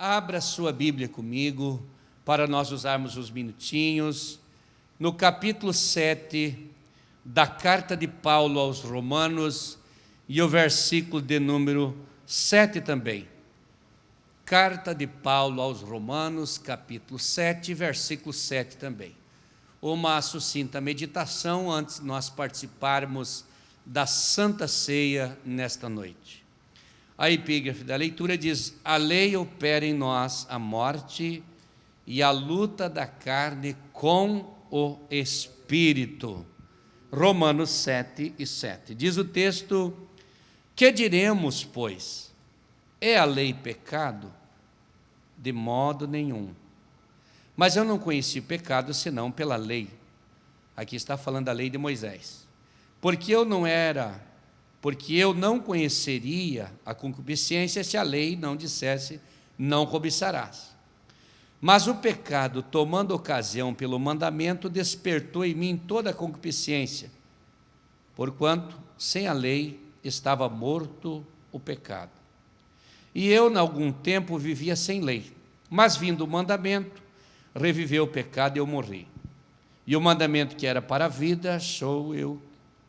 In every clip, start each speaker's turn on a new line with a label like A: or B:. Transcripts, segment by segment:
A: Abra sua Bíblia comigo, para nós usarmos os minutinhos, no capítulo 7 da carta de Paulo aos Romanos, e o versículo de número 7 também. Carta de Paulo aos Romanos, capítulo 7, versículo 7 também. Uma sucinta meditação antes de nós participarmos da Santa Ceia nesta noite. A epígrafe da leitura diz: a lei opera em nós a morte e a luta da carne com o Espírito. Romanos 7 e 7. Diz o texto: que diremos, pois? É a lei pecado? De modo nenhum. Mas eu não conheci pecado senão pela lei. Aqui está falando da lei de Moisés. Porque eu não conheceria a concupiscência se a lei não dissesse, não cobiçarás. Mas o pecado, tomando ocasião pelo mandamento, despertou em mim toda a concupiscência, porquanto, sem a lei, estava morto o pecado. E eu, em algum tempo, vivia sem lei, mas vindo o mandamento, reviveu o pecado e eu morri. E o mandamento que era para a vida,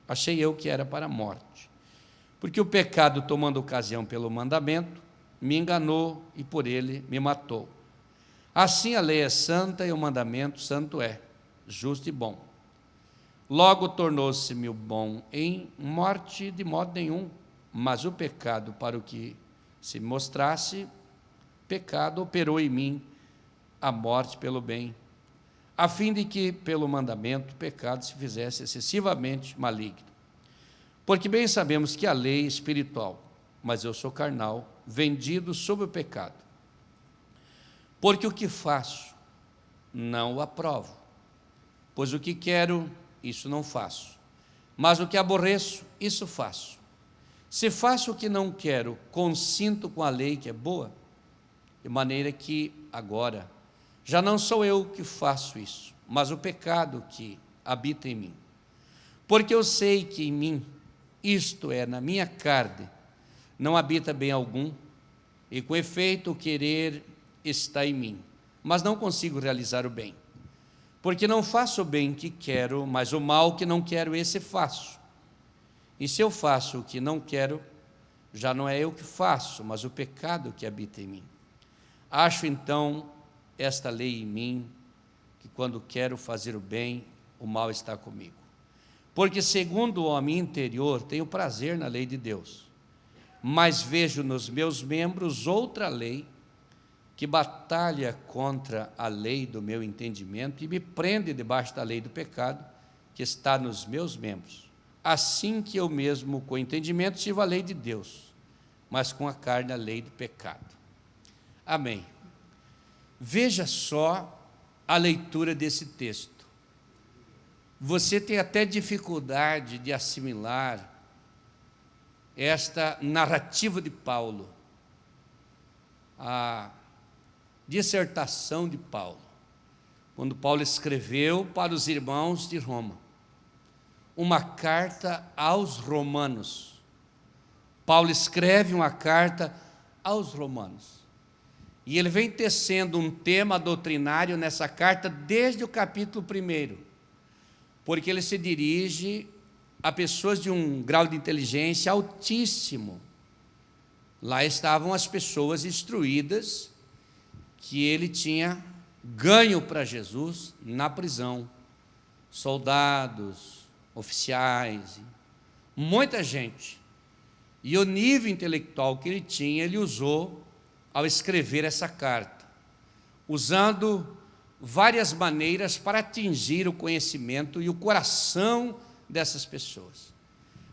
A: achei eu que era para a morte. Porque o pecado, tomando ocasião pelo mandamento, me enganou e por ele me matou. Assim a lei é santa e o mandamento santo é, justo e bom. Logo tornou-se-me o bom em morte de modo nenhum, mas o pecado, para o que se mostrasse pecado, operou em mim a morte pelo bem, a fim de que, pelo mandamento, o pecado se fizesse excessivamente maligno. Porque bem sabemos que a lei é espiritual, mas eu sou carnal, vendido sob o pecado. Porque o que faço, não o aprovo, pois o que quero, isso não faço, mas o que aborreço, isso faço. Se faço o que não quero, consinto com a lei que é boa, de maneira que agora já não sou eu que faço isso, mas o pecado que habita em mim. Porque eu sei que em mim, isto é, na minha carne, não habita bem algum, e com efeito o querer está em mim, mas não consigo realizar o bem. Porque não faço o bem que quero, mas o mal que não quero, esse faço. E se eu faço o que não quero, já não é eu que faço, mas o pecado que habita em mim. Acho então esta lei em mim, que quando quero fazer o bem, o mal está comigo. Porque segundo o homem interior, tenho prazer na lei de Deus, mas vejo nos meus membros outra lei, que batalha contra a lei do meu entendimento e me prende debaixo da lei do pecado, que está nos meus membros. Assim que eu mesmo, com o entendimento, sirvo a lei de Deus, mas com a carne a lei do pecado. Amém. Veja só a leitura desse texto. Você tem até dificuldade de assimilar esta narrativa de Paulo, a dissertação de Paulo, quando Paulo escreveu para os irmãos de Roma, uma carta aos romanos. Paulo escreve uma carta aos romanos. E ele vem tecendo um tema doutrinário nessa carta desde o capítulo 1, porque ele se dirige a pessoas de um grau de inteligência altíssimo. Lá estavam as pessoas instruídas que ele tinha ganho para Jesus na prisão, soldados, oficiais, muita gente. E o nível intelectual que ele tinha, ele usou ao escrever essa carta, usando várias maneiras para atingir o conhecimento e o coração dessas pessoas.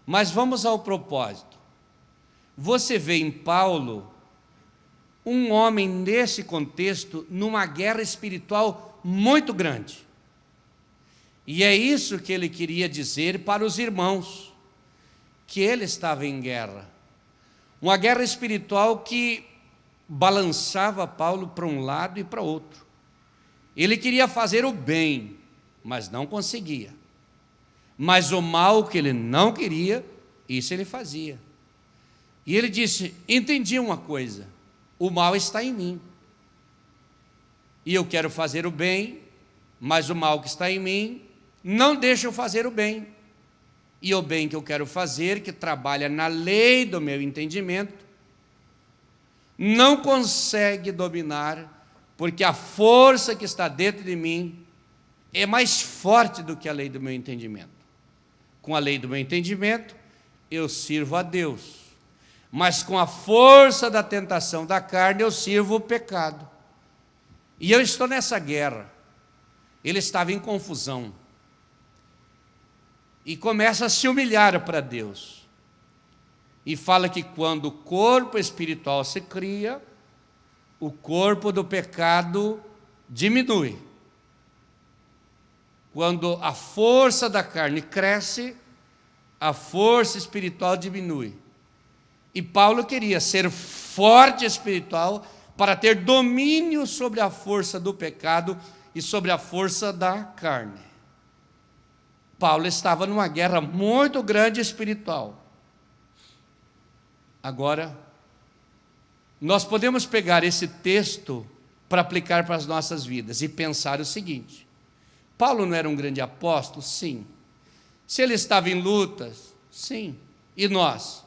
A: Mas vamos ao propósito. Você vê em Paulo um homem nesse contexto, numa guerra espiritual muito grande. E é isso que ele queria dizer para os irmãos, que ele estava em guerra. Uma guerra espiritual que balançava Paulo para um lado e para outro. Ele queria fazer o bem, mas não conseguia. Mas o mal que ele não queria, isso ele fazia. E ele disse: entendi uma coisa, o mal está em mim, e eu quero fazer o bem, mas o mal que está em mim não deixa eu fazer o bem. E o bem que eu quero fazer, que trabalha na lei do meu entendimento, não consegue dominar, porque a força que está dentro de mim é mais forte do que a lei do meu entendimento. Com a lei do meu entendimento, eu sirvo a Deus, mas com a força da tentação da carne, eu sirvo o pecado. E eu estou nessa guerra. Ele estava em confusão e começa a se humilhar para Deus. E fala que quando o corpo espiritual se cria, o corpo do pecado diminui. Quando a força da carne cresce, a força espiritual diminui. E Paulo queria ser forte espiritual para ter domínio sobre a força do pecado e sobre a força da carne. Paulo estava numa guerra muito grande espiritual. Agora, nós podemos pegar esse texto para aplicar para as nossas vidas e pensar o seguinte: Paulo não era um grande apóstolo? Sim. Se ele estava em lutas? Sim. E nós?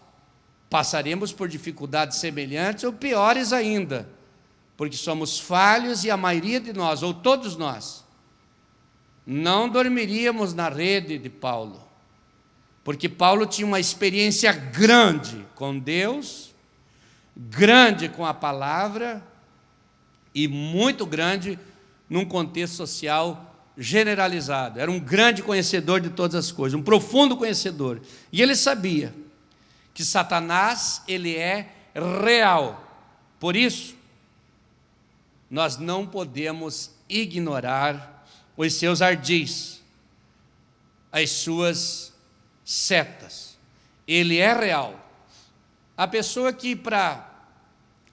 A: Passaremos por dificuldades semelhantes ou piores ainda, porque somos falhos e a maioria de nós, ou todos nós, não dormiríamos na rede de Paulo, porque Paulo tinha uma experiência grande com Deus, grande com a palavra e muito grande num contexto social generalizado. Era um grande conhecedor de todas as coisas, um profundo conhecedor. E ele sabia que Satanás, ele é real. Por isso, nós não podemos ignorar os seus ardis, as suas setas. Ele é real. A pessoa que, para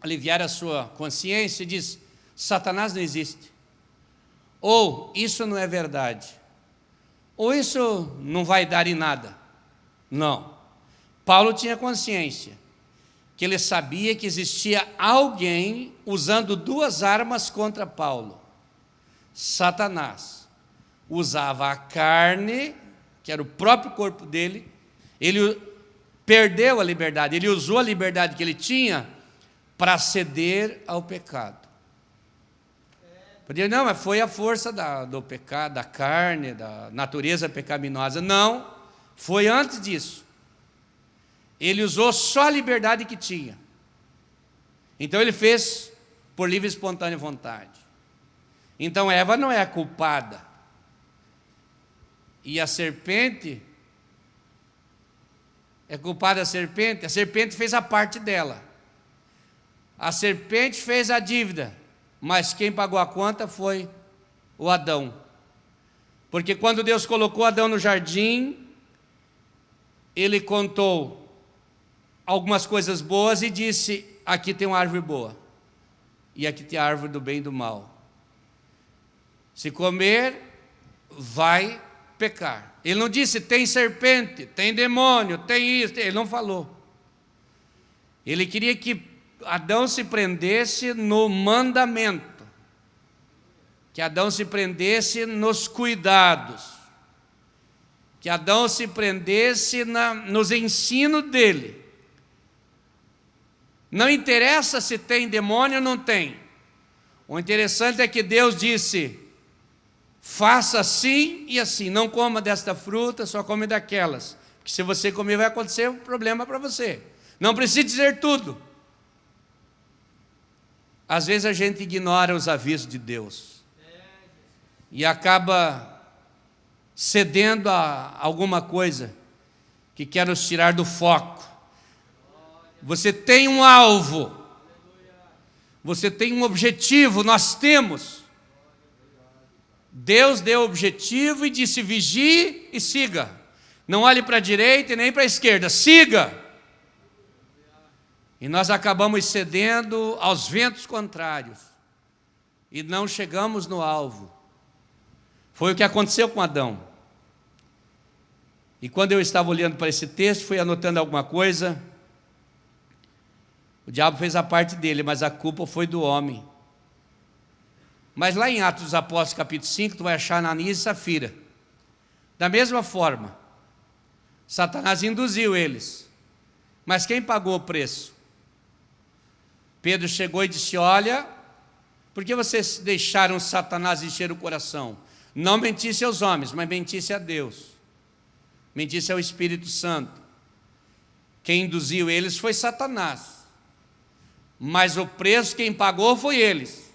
A: aliviar a sua consciência, diz: Satanás não existe, ou isso não é verdade, ou isso não vai dar em nada. Não. Paulo tinha consciência que ele sabia que existia alguém usando duas armas contra Paulo. Satanás usava a carne, que era o próprio corpo dele. Ele perdeu a liberdade, ele usou a liberdade que ele tinha para ceder ao pecado. Podia, não, mas foi a força do pecado, da carne, da natureza pecaminosa. Não, foi antes disso. Ele usou só a liberdade que tinha. Então ele fez por livre e espontânea vontade. Então Eva não é a culpada. E a serpente é culpada. A serpente fez a parte dela. A serpente fez a dívida, mas quem pagou a conta foi o Adão. Porque quando Deus colocou Adão no jardim, ele contou algumas coisas boas e disse: aqui tem uma árvore boa, e aqui tem a árvore do bem e do mal. Se comer, vai pecar. Ele não disse: tem serpente, tem demônio, tem isso. Ele não falou. Ele queria que Adão se prendesse no mandamento, que Adão se prendesse nos cuidados, que Adão se prendesse nos ensinos dele. Não interessa se tem demônio ou não tem. O interessante é que Deus disse: faça assim e assim, não coma desta fruta, só come daquelas, porque se você comer vai acontecer um problema para você. Não precisa dizer tudo. Às vezes a gente ignora os avisos de Deus e acaba cedendo a alguma coisa que quer nos tirar do foco. Você tem um alvo, você tem um objetivo, nós temos. Deus deu o objetivo e disse: vigie e siga. Não olhe para a direita e nem para a esquerda, siga. E nós acabamos cedendo aos ventos contrários e não chegamos no alvo. Foi o que aconteceu com Adão. E quando eu estava olhando para esse texto, fui anotando alguma coisa. O diabo fez a parte dele, mas a culpa foi do homem. Mas lá em Atos dos Apóstolos, capítulo 5, tu vai achar Ananias e Safira. Da mesma forma, Satanás induziu eles. Mas quem pagou o preço? Pedro chegou e disse: olha, por que vocês deixaram Satanás encher o coração? Não mentisse aos homens, mas mentisse a Deus. Mentisse ao Espírito Santo. Quem induziu eles foi Satanás. Mas o preço quem pagou foi eles.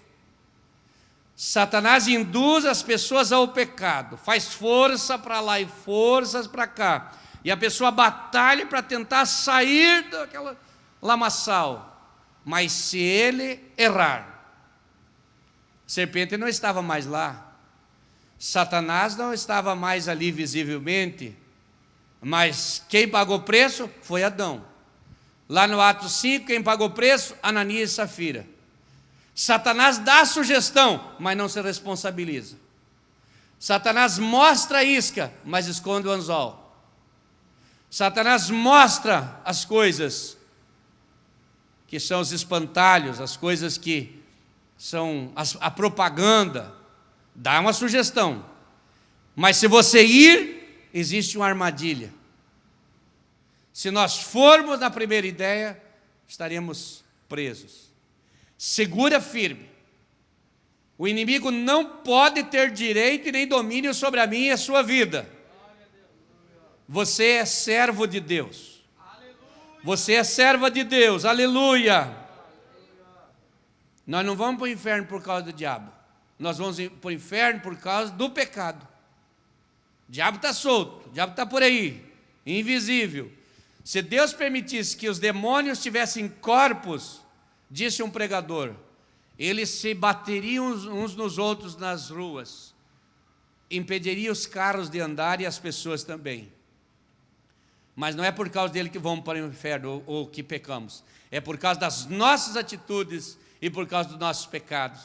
A: Satanás induz as pessoas ao pecado, faz força para lá e forças para cá, e a pessoa batalha para tentar sair daquela lamaçal, mas se ele errar, a serpente não estava mais lá, Satanás não estava mais ali visivelmente, mas quem pagou o preço foi Adão. Lá no Atos 5, quem pagou o preço? Ananias e Safira. Satanás dá a sugestão, mas não se responsabiliza. Satanás mostra a isca, mas esconde o anzol. Satanás mostra as coisas que são os espantalhos, as coisas que são a propaganda, dá uma sugestão. Mas se você ir, existe uma armadilha. Se nós formos na primeira ideia, estaremos presos. Segura firme. O inimigo não pode ter direito e nem domínio sobre a minha e a sua vida. Você é servo de Deus. Você é serva de Deus. Aleluia. Nós não vamos para o inferno por causa do diabo. Nós vamos para o inferno por causa do pecado. O diabo está solto. O diabo está por aí, invisível. Se Deus permitisse que os demônios tivessem corpos, disse um pregador, eles se bateriam uns nos outros nas ruas, impediriam os carros de andar e as pessoas também. Mas não é por causa dele que vamos para o inferno ou que pecamos, é por causa das nossas atitudes e por causa dos nossos pecados.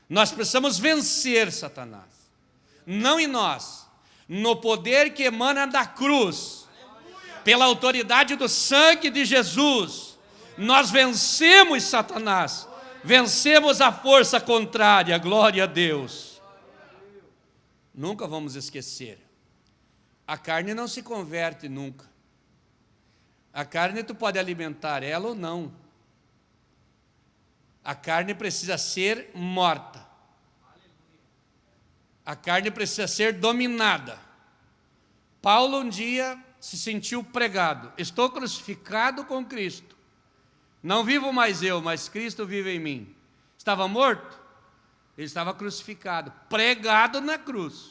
A: Nós precisamos vencer Satanás, não em nós, no poder que emana da cruz, pela autoridade do sangue de Jesus. Nós vencemos Satanás, vencemos a força contrária, glória a Deus. Nunca vamos esquecer, a carne não se converte nunca. A carne tu pode alimentar ela ou não. A carne precisa ser morta. A carne precisa ser dominada. Paulo um dia se sentiu pregado: estou crucificado com Cristo. Não vivo mais eu, mas Cristo vive em mim. Estava morto? Ele estava crucificado, pregado na cruz.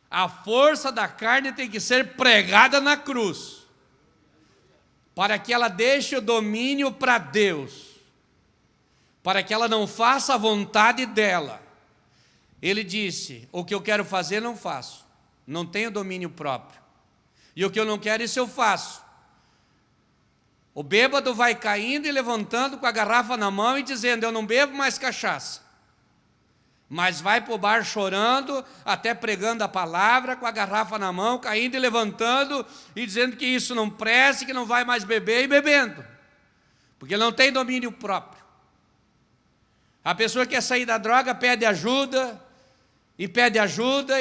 A: A força da carne tem que ser pregada na cruz, para que ela deixe o domínio para Deus, para que ela não faça a vontade dela. Ele disse: o que eu quero fazer não faço, não tenho domínio próprio, e o que eu não quero, isso eu faço. O bêbado vai caindo e levantando com a garrafa na mão e dizendo: eu não bebo mais cachaça. Mas vai para o bar chorando, até pregando a palavra, com a garrafa na mão, caindo e levantando e dizendo que isso não presta, que não vai mais beber, e bebendo, porque não tem domínio próprio. A pessoa que quer sair da droga pede ajuda, e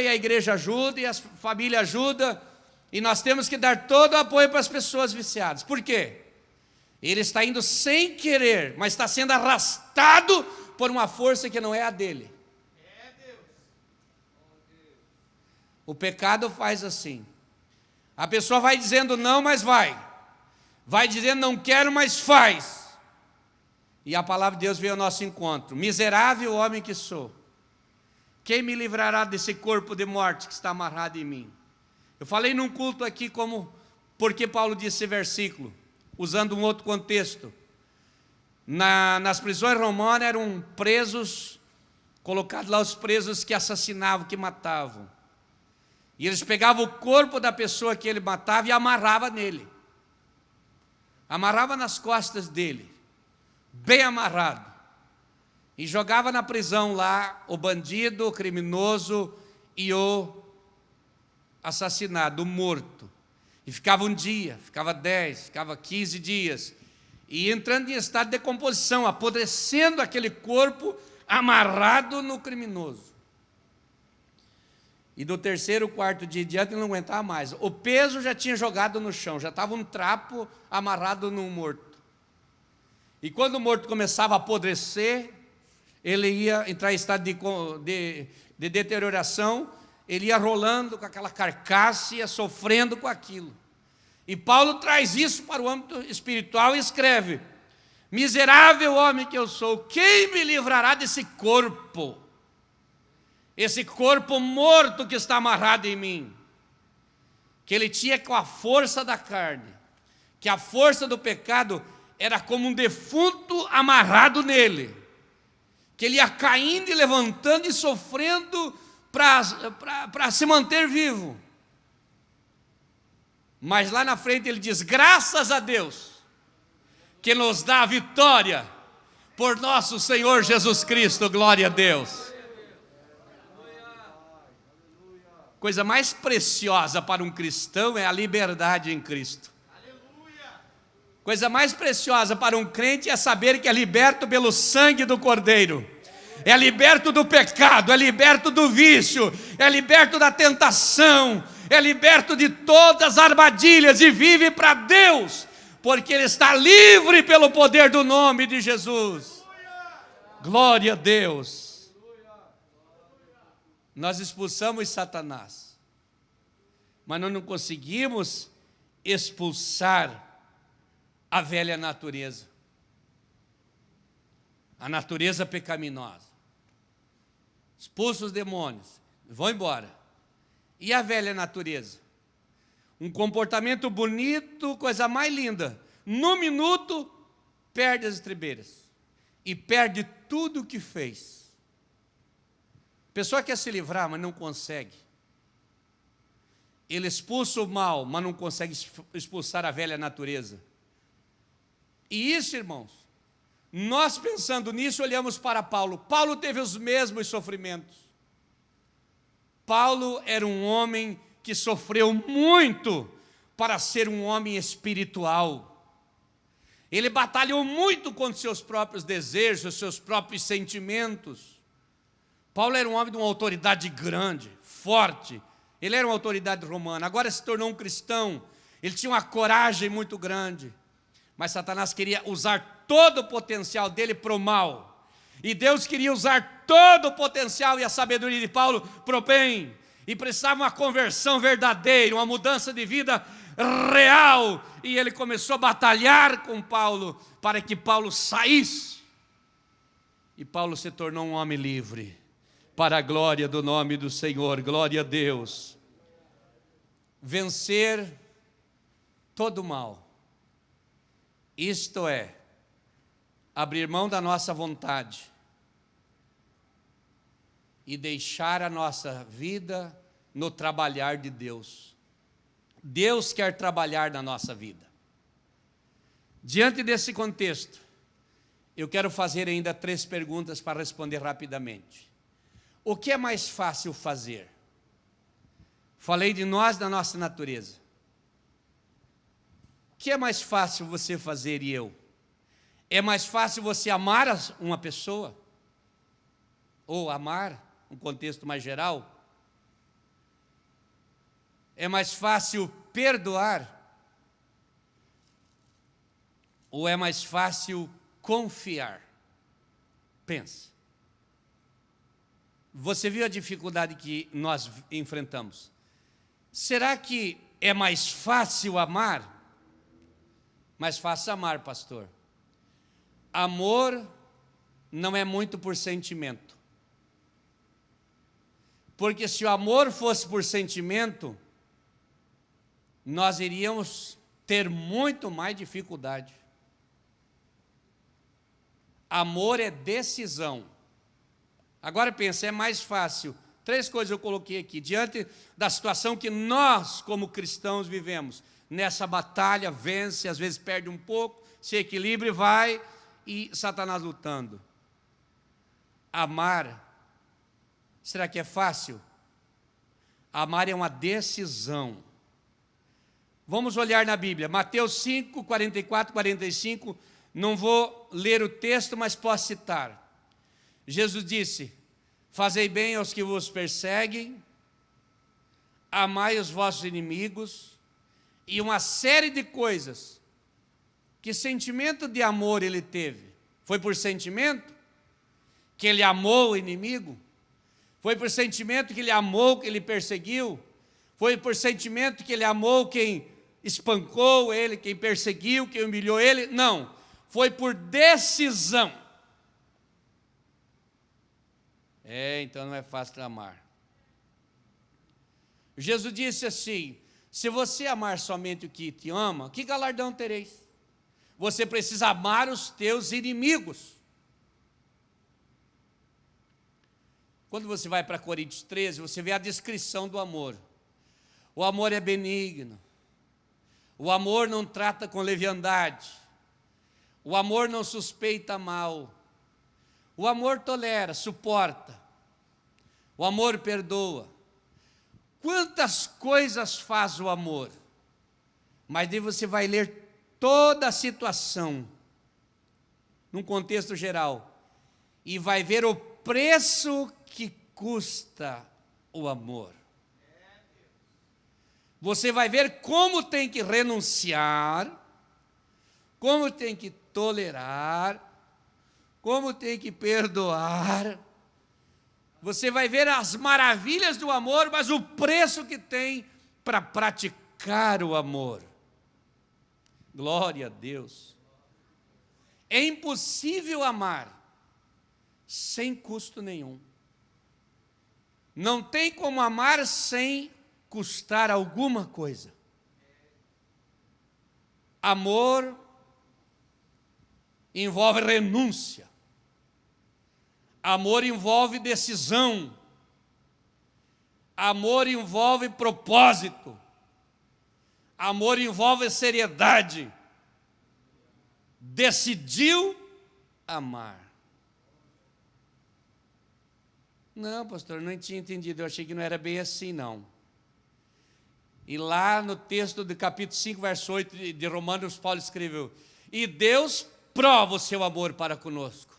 A: a igreja ajuda, e a família ajuda, e nós temos que dar todo o apoio para as pessoas viciadas. Por quê? Ele está indo sem querer, mas está sendo arrastado por uma força que não é a dele. O pecado faz assim. A pessoa vai dizendo não, mas vai. Vai dizendo não quero, mas faz. E a palavra de Deus veio ao nosso encontro. Miserável homem que sou, quem me livrará desse corpo de morte que está amarrado em mim? Eu falei num culto aqui porque Paulo disse esse versículo, usando um outro contexto. Nas prisões romanas eram presos, colocados lá os presos que assassinavam, que matavam. E eles pegavam o corpo da pessoa que ele matava e amarravam nele. Amarrava nas costas dele, bem amarrado. E jogava na prisão lá o bandido, o criminoso e o assassinado, o morto. E ficava um dia, ficava 10, ficava 15 dias. E entrando em estado de decomposição, apodrecendo aquele corpo amarrado no criminoso. E do terceiro, quarto dia em diante, ele não aguentava mais. O peso já tinha jogado no chão, já estava um trapo amarrado no morto. E quando o morto começava a apodrecer, ele ia entrar em estado de deterioração, ele ia rolando com aquela carcaça, ia sofrendo com aquilo. E Paulo traz isso para o âmbito espiritual e escreve: miserável homem que eu sou, quem me livrará desse corpo? Esse corpo morto que está amarrado em mim. Que ele tinha com a força da carne, que a força do pecado era como um defunto amarrado nele, que ele ia caindo e levantando e sofrendo para se manter vivo. Mas lá na frente ele diz: graças a Deus, que nos dá a vitória por nosso Senhor Jesus Cristo, glória a Deus. Coisa mais preciosa para um cristão é a liberdade em Cristo. Coisa mais preciosa para um crente é saber que é liberto pelo sangue do Cordeiro. É liberto do pecado, é liberto do vício, é liberto da tentação, é liberto de todas as armadilhas e vive para Deus, porque ele está livre pelo poder do nome de Jesus. Glória a Deus. Nós expulsamos Satanás, mas nós não conseguimos expulsar a velha natureza, a natureza pecaminosa. Expulsa os demônios, vão embora. E a velha natureza? Um comportamento bonito, coisa mais linda. No minuto, perde as estribeiras e perde tudo o que fez. A pessoa quer se livrar, mas não consegue. Ele expulsa o mal, mas não consegue expulsar a velha natureza. E isso, irmãos, nós pensando nisso, olhamos para Paulo. Paulo teve os mesmos sofrimentos. Paulo era um homem que sofreu muito para ser um homem espiritual. Ele batalhou muito contra seus próprios desejos, seus próprios sentimentos. Paulo era um homem de uma autoridade grande, forte. Ele era uma autoridade romana, agora se tornou um cristão. Ele tinha uma coragem muito grande. Mas Satanás queria usar todo o potencial dele para o mal. E Deus queria usar todo o potencial e a sabedoria de Paulo para o bem. E precisava uma conversão verdadeira, uma mudança de vida real. E ele começou a batalhar com Paulo para que Paulo saísse. E Paulo se tornou um homem livre, para a glória do nome do Senhor, glória a Deus. Vencer todo o mal. Isto é, abrir mão da nossa vontade e deixar a nossa vida no trabalhar de Deus. Deus quer trabalhar na nossa vida. Diante desse contexto, eu quero fazer ainda 3 perguntas para responder rapidamente. O que é mais fácil fazer? Falei de nós, da nossa natureza. O que é mais fácil você fazer e eu? É mais fácil você amar uma pessoa? Ou amar, um contexto mais geral? É mais fácil perdoar? Ou é mais fácil confiar? Pensa. Você viu a dificuldade que nós enfrentamos? Será que é mais fácil amar? Mais fácil amar, pastor. Amor não é muito por sentimento. Porque se o amor fosse por sentimento, nós iríamos ter muito mais dificuldade. Amor é decisão. Agora pensa, é mais fácil. 3 coisas eu coloquei aqui, diante da situação que nós, como cristãos, vivemos. Nessa batalha, vence, às vezes perde um pouco, se equilibra e vai, e Satanás lutando. Amar, será que é fácil? Amar é uma decisão. Vamos olhar na Bíblia, Mateus 5, 44, 45, não vou ler o texto, mas posso citar. Jesus disse: fazei bem aos que vos perseguem, amai os vossos inimigos, e uma série de coisas. Que sentimento de amor ele teve? Foi por sentimento que ele amou o inimigo? Foi por sentimento que ele amou quem ele perseguiu? Foi por sentimento que ele amou quem espancou ele, quem perseguiu, quem humilhou ele? Não, foi por decisão. Então não é fácil amar. Jesus disse assim: se você amar somente o que te ama, que galardão tereis? Você precisa amar os teus inimigos. Quando você vai para Coríntios 13, você vê a descrição do amor. O amor é benigno. O amor não trata com leviandade. O amor não suspeita mal. O amor tolera, suporta. O amor perdoa. Quantas coisas faz o amor? Mas daí você vai ler toda a situação, num contexto geral, e vai ver o preço que custa o amor. Você vai ver como tem que renunciar, como tem que tolerar, como tem que perdoar. Você vai ver as maravilhas do amor, mas o preço que tem para praticar o amor. Glória a Deus. É impossível amar sem custo nenhum. Não tem como amar sem custar alguma coisa. Amor envolve renúncia. Amor envolve decisão. Amor envolve propósito. Amor envolve seriedade. Decidiu amar. Não, pastor, não tinha entendido. Eu achei que não era bem assim, não. E lá no texto do capítulo 5, verso 8 de Romanos, Paulo escreveu: e Deus prova o seu amor para conosco,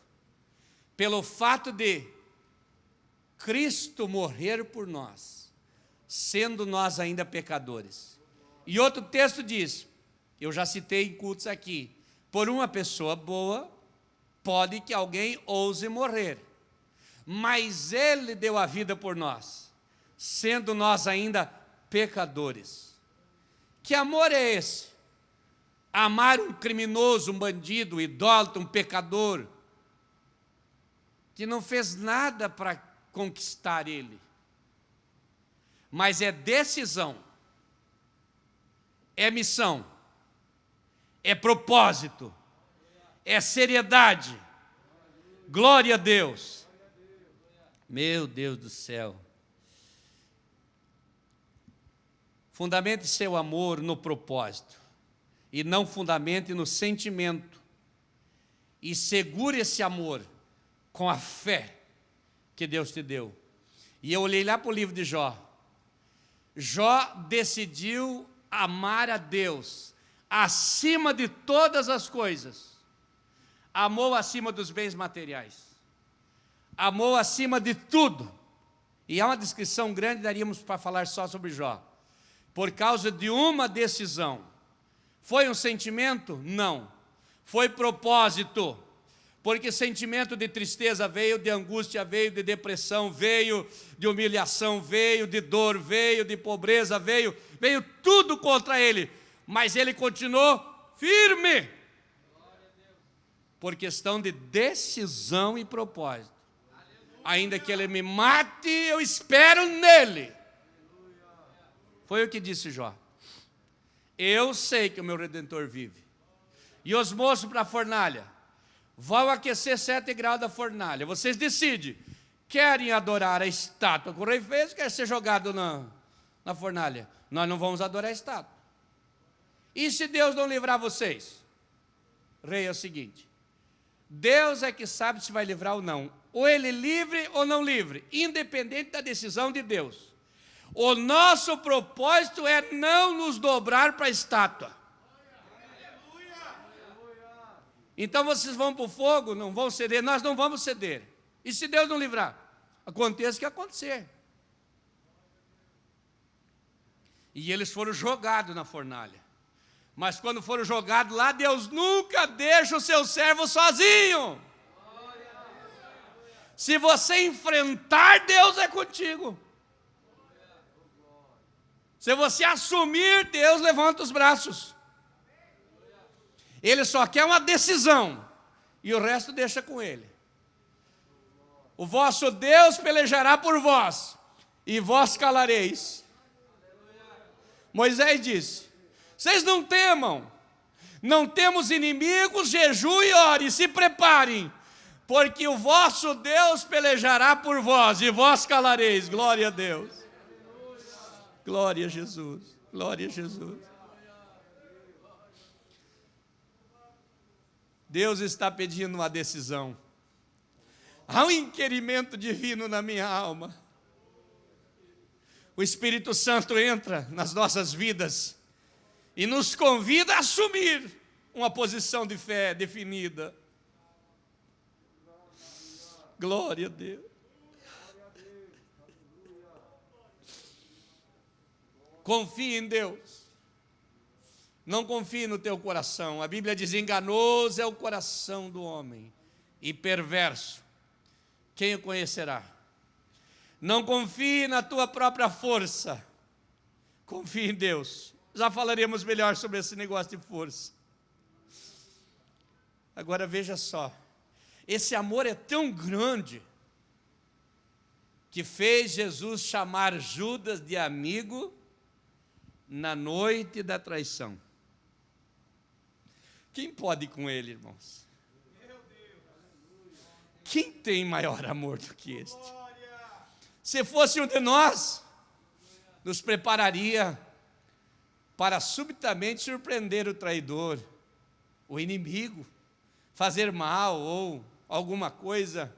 A: pelo fato de Cristo morrer por nós, sendo nós ainda pecadores. E outro texto diz, eu já citei em cultos aqui, por uma pessoa boa, pode que alguém ouse morrer, mas Ele deu a vida por nós, sendo nós ainda pecadores. Que amor é esse? Amar um criminoso, um bandido, um idólatra, um pecador, que não fez nada para conquistar ele, mas é decisão, é missão, é propósito, é seriedade. Glória a Deus. Meu Deus do céu. Fundamente seu amor no propósito e não fundamente no sentimento, e segure esse amor com a fé que Deus te deu. E eu olhei lá para o livro de Jó. Jó decidiu amar a Deus acima de todas as coisas. Amou acima dos bens materiais. Amou acima de tudo. E há uma descrição grande, daríamos para falar só sobre Jó. Por causa de uma decisão. Foi um sentimento? Não. Foi propósito. Porque sentimento de tristeza veio, de angústia veio, de depressão veio, de humilhação veio, de dor veio, de pobreza veio tudo contra ele, mas ele continuou firme, por questão de decisão e propósito. Ainda que ele me mate, eu espero nele. Foi o que disse Jó. Eu sei que o meu Redentor vive. E os moços para a fornalha vão aquecer 7 graus da fornalha. Vocês decidem, querem adorar a estátua que o rei fez, ou quer ser jogado na fornalha? Nós não vamos adorar a estátua. E se Deus não livrar vocês? Rei, é o seguinte, Deus é que sabe se vai livrar ou não. Ou ele livre ou não livre, independente da decisão de Deus. O nosso propósito é não nos dobrar para a estátua. Então vocês vão para o fogo, não vão ceder, nós não vamos ceder. E se Deus não livrar? Aconteça o que acontecer. E eles foram jogados na fornalha. Mas quando foram jogados lá, Deus nunca deixa o seu servo sozinho. Se você enfrentar, Deus é contigo. Se você assumir, Deus levanta os braços. Ele só quer uma decisão, e o resto deixa com ele. O vosso Deus pelejará por vós, e vós calareis. Moisés disse: vocês não temam, não temos inimigos, jejum e ore, se preparem, porque o vosso Deus pelejará por vós, e vós calareis. Glória a Deus. Glória a Jesus. Glória a Jesus. Deus está pedindo uma decisão. Há um inquirimento divino na minha alma. O Espírito Santo entra nas nossas vidas e nos convida a assumir uma posição de fé definida. Glória a Deus. Confie em Deus. Não confie no teu coração. A Bíblia diz: enganoso é o coração do homem e perverso. Quem o conhecerá? Não confie na tua própria força. Confie em Deus. Já falaremos melhor sobre esse negócio de força. Agora veja só. Esse amor é tão grande que fez Jesus chamar Judas de amigo na noite da traição. Quem pode ir com ele, irmãos? Quem tem maior amor do que este? Se fosse um de nós, nos prepararia para subitamente surpreender o traidor, o inimigo, fazer mal ou alguma coisa.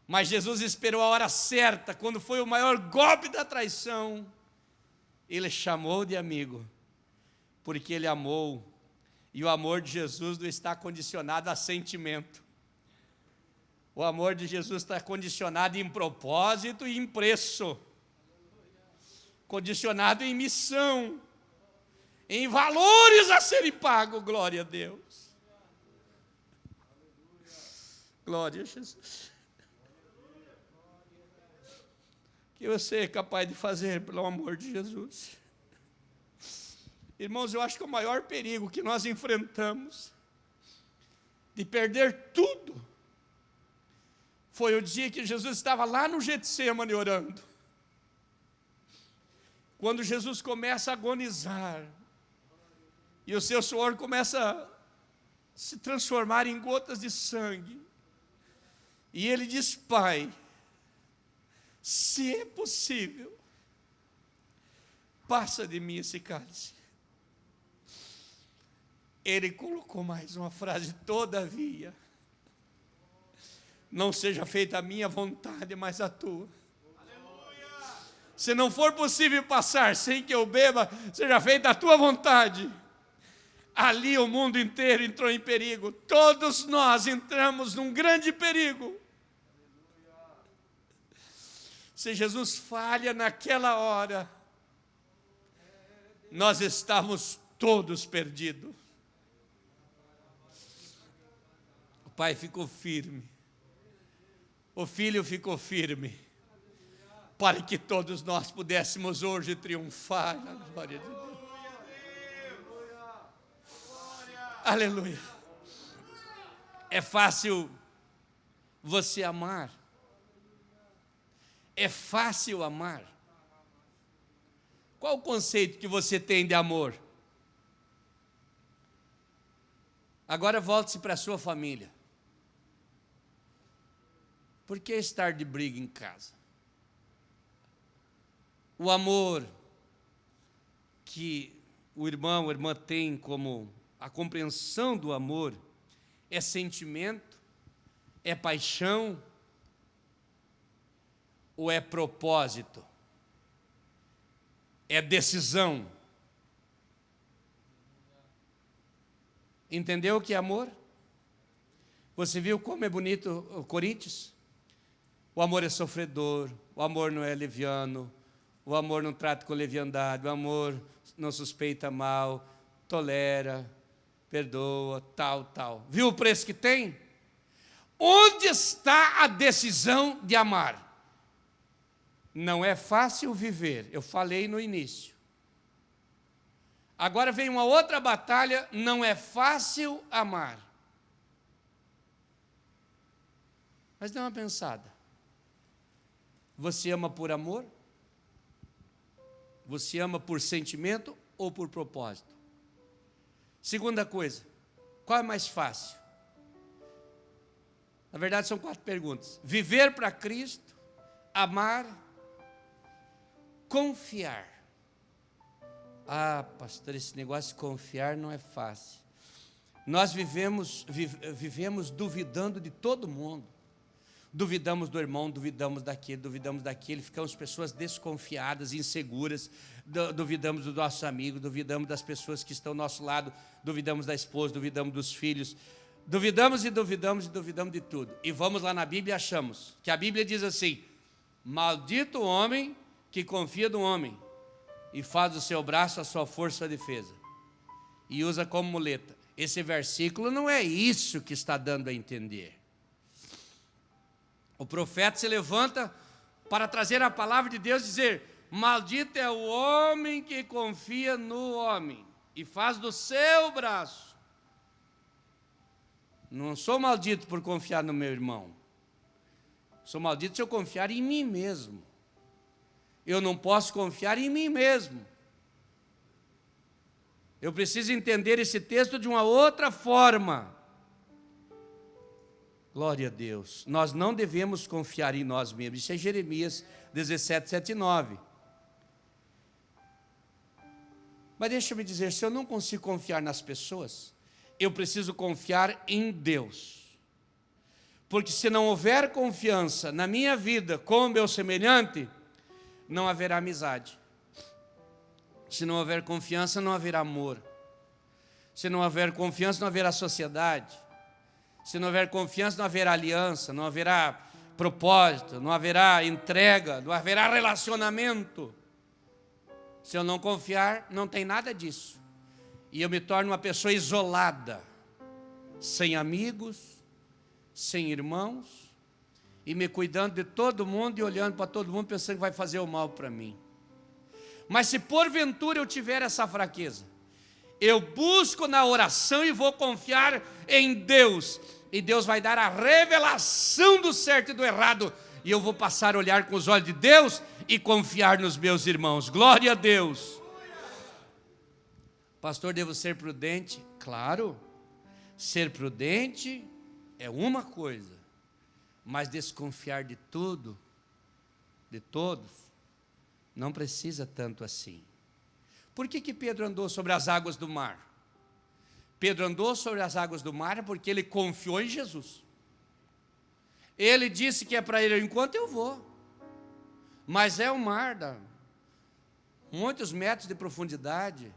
A: Mas Jesus esperou a hora certa, quando foi o maior golpe da traição. Ele chamou de amigo, porque ele amou. E o amor de Jesus não está condicionado a sentimento. O amor de Jesus está condicionado em propósito e em preço. Condicionado em missão. Em valores a serem pagos. Glória a Deus. Glória a Jesus. Que você é capaz de fazer pelo amor de Jesus. Irmãos, eu acho que o maior perigo que nós enfrentamos de perder tudo foi o dia que Jesus estava lá no Getsemane orando. Quando Jesus começa a agonizar e o seu suor começa a se transformar em gotas de sangue, e ele diz: Pai, se é possível, passa de mim esse cálice. Ele colocou mais uma frase: todavia, não seja feita a minha vontade, mas a tua. Aleluia. Se não for possível passar sem que eu beba, seja feita a tua vontade. Ali o mundo inteiro entrou em perigo. Todos nós entramos num grande perigo. Se Jesus falha naquela hora, nós estamos todos perdidos. O pai ficou firme, o filho ficou firme, para que todos nós pudéssemos hoje triunfar na glória de Deus. Aleluia. É fácil você amar. É fácil amar. Qual o conceito que você tem de amor? Agora volte-se para a sua família. Por que estar de briga em casa? O amor que o irmão, a irmã tem como a compreensão do amor é sentimento, é paixão ou é propósito? É decisão? Entendeu o que é amor? Você viu como é bonito o Coríntios? O amor é sofredor, o amor não é leviano, o amor não trata com leviandade, o amor não suspeita mal, tolera, perdoa, tal. Viu o preço que tem? Onde está a decisão de amar? Não é fácil viver, eu falei no início. Agora vem uma outra batalha, não é fácil amar. Mas dê uma pensada. Você ama por amor? Você ama por sentimento ou por propósito? Segunda coisa, qual é mais fácil? Na verdade são 4 perguntas. Viver para Cristo, amar, confiar. Ah, pastor, esse negócio de confiar não é fácil. Nós vivemos duvidando de todo mundo. Duvidamos do irmão, duvidamos daquele, ficamos pessoas desconfiadas, inseguras, duvidamos dos nossos amigos, duvidamos das pessoas que estão ao nosso lado, duvidamos da esposa, duvidamos dos filhos, duvidamos de tudo. E vamos lá na Bíblia e achamos que a Bíblia diz assim: maldito o homem que confia no homem e faz do seu braço a sua força de defesa e usa como muleta. Esse versículo não é isso que está dando a entender. O profeta se levanta para trazer a palavra de Deus e dizer: maldito é o homem que confia no homem e faz do seu braço. Não sou maldito por confiar no meu irmão. Sou maldito se eu confiar em mim mesmo. Eu não posso confiar em mim mesmo. Eu preciso entender esse texto de uma outra forma. Glória a Deus. Nós não devemos confiar em nós mesmos. Isso é Jeremias 17, 7 e 9. Mas deixa eu me dizer, se eu não consigo confiar nas pessoas, eu preciso confiar em Deus. Porque se não houver confiança na minha vida com o meu semelhante, não haverá amizade. Se não houver confiança, não haverá amor. Se não houver confiança, não haverá sociedade. Se não houver confiança, não haverá aliança, não haverá propósito, não haverá entrega, não haverá relacionamento. Se eu não confiar, não tem nada disso. E eu me torno uma pessoa isolada, sem amigos, sem irmãos, e me cuidando de todo mundo e olhando para todo mundo, pensando que vai fazer o mal para mim. Mas se porventura eu tiver essa fraqueza, eu busco na oração e vou confiar em Deus. E Deus vai dar a revelação do certo e do errado. E eu vou passar a olhar com os olhos de Deus e confiar nos meus irmãos. Glória a Deus. Pastor, devo ser prudente? Claro. Ser prudente é uma coisa. Mas desconfiar de tudo, de todos, não precisa tanto assim. Por que Pedro andou sobre as águas do mar? Pedro andou sobre as águas do mar porque ele confiou em Jesus. Ele disse que é para ele: enquanto eu vou. Mas é o mar, muitos metros de profundidade,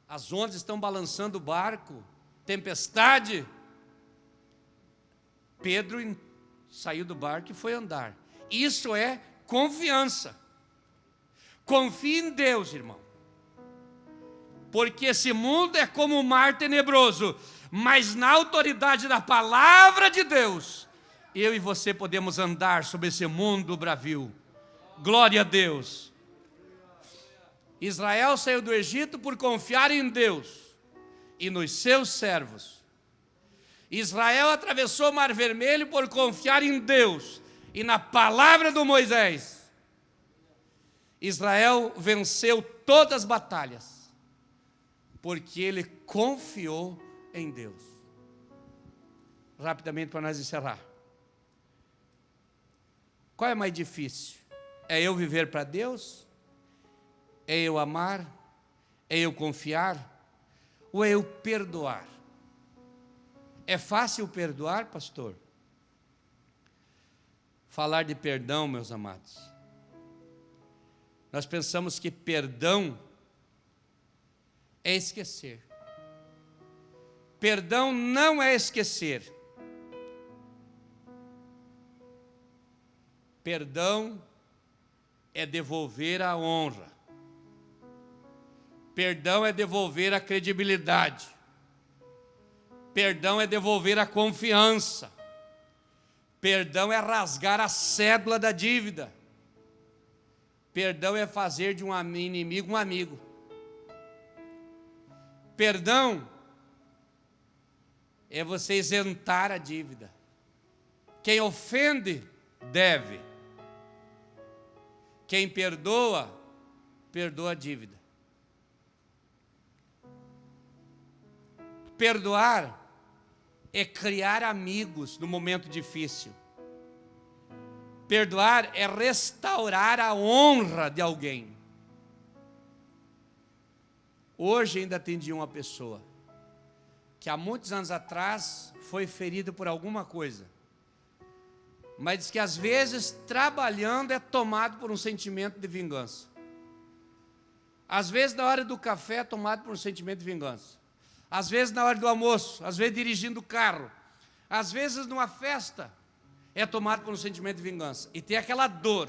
A: as ondas estão balançando o barco, tempestade. Pedro saiu do barco e foi andar. Isso é confiança. Confie em Deus, irmão. Porque esse mundo é como um mar tenebroso, mas na autoridade da palavra de Deus, eu e você podemos andar sobre esse mundo bravio. Glória a Deus. Israel saiu do Egito por confiar em Deus e nos seus servos. Israel atravessou o Mar Vermelho por confiar em Deus e na palavra do Moisés. Israel venceu todas as batalhas porque ele confiou em Deus. Rapidamente para nós encerrar. Qual é mais difícil? É eu viver para Deus? É eu amar? É eu confiar? Ou é eu perdoar? É fácil perdoar, pastor? Falar de perdão, meus amados. Nós pensamos que perdão é esquecer. Perdão não é esquecer. Perdão é devolver a honra. Perdão é devolver a credibilidade. Perdão é devolver a confiança. Perdão é rasgar a cédula da dívida. Perdão é fazer de um inimigo um amigo. Perdão é você isentar a dívida. Quem ofende, deve. Quem perdoa, perdoa a dívida. Perdoar é criar amigos no momento difícil. Perdoar é restaurar a honra de alguém. Hoje ainda atendi uma pessoa que há muitos anos atrás foi ferida por alguma coisa, mas diz que às vezes trabalhando é tomado por um sentimento de vingança. Às vezes na hora do café é tomado por um sentimento de vingança. Às vezes na hora do almoço, às vezes dirigindo o carro, às vezes numa festa, é tomado por um sentimento de vingança. E tem aquela dor.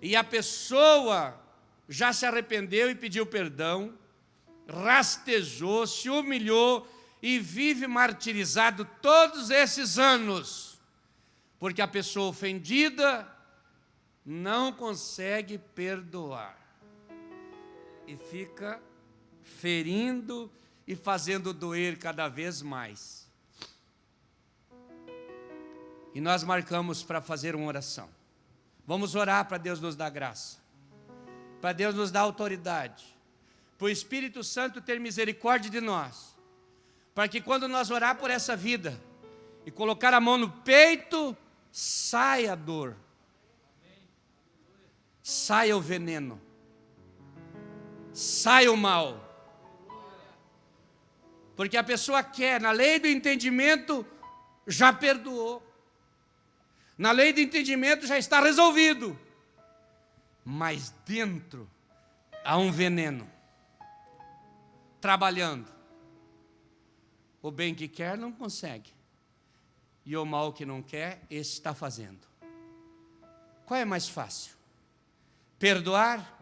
A: E a pessoa já se arrependeu e pediu perdão, rastejou, se humilhou e vive martirizado todos esses anos. Porque a pessoa ofendida não consegue perdoar. E fica ferindo e fazendo doer cada vez mais. E nós marcamos para fazer uma oração. Vamos orar para Deus nos dar graça, para Deus nos dar autoridade, para o Espírito Santo ter misericórdia de nós, para que quando nós orar por essa vida e colocar a mão no peito, saia a dor, saia o veneno, saia o mal. Porque a pessoa quer, na lei do entendimento, já perdoou. Na lei do entendimento já está resolvido. Mas dentro há um veneno trabalhando. O bem que quer não consegue. E o mal que não quer, esse está fazendo. Qual é mais fácil? Perdoar?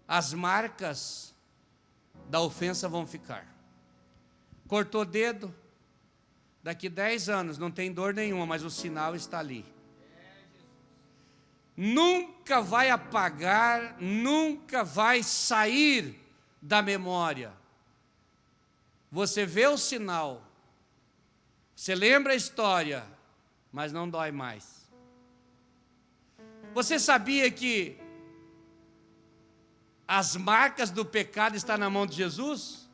A: As marcas da ofensa vão ficar. Cortou dedo, daqui 10 anos não tem dor nenhuma, mas o sinal está ali. Nunca vai apagar, nunca vai sair da memória. Você vê o sinal, você lembra a história, mas não dói mais. Você sabia que as marcas do pecado estão na mão de Jesus?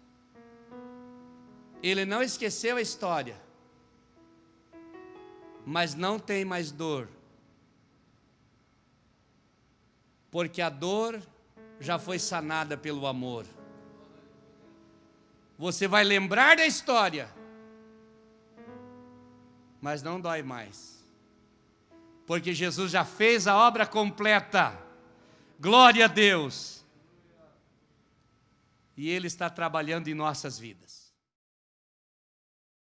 A: Ele não esqueceu a história, mas não tem mais dor, porque a dor já foi sanada pelo amor. Você vai lembrar da história, mas não dói mais, porque Jesus já fez a obra completa. Glória a Deus! E Ele está trabalhando em nossas vidas.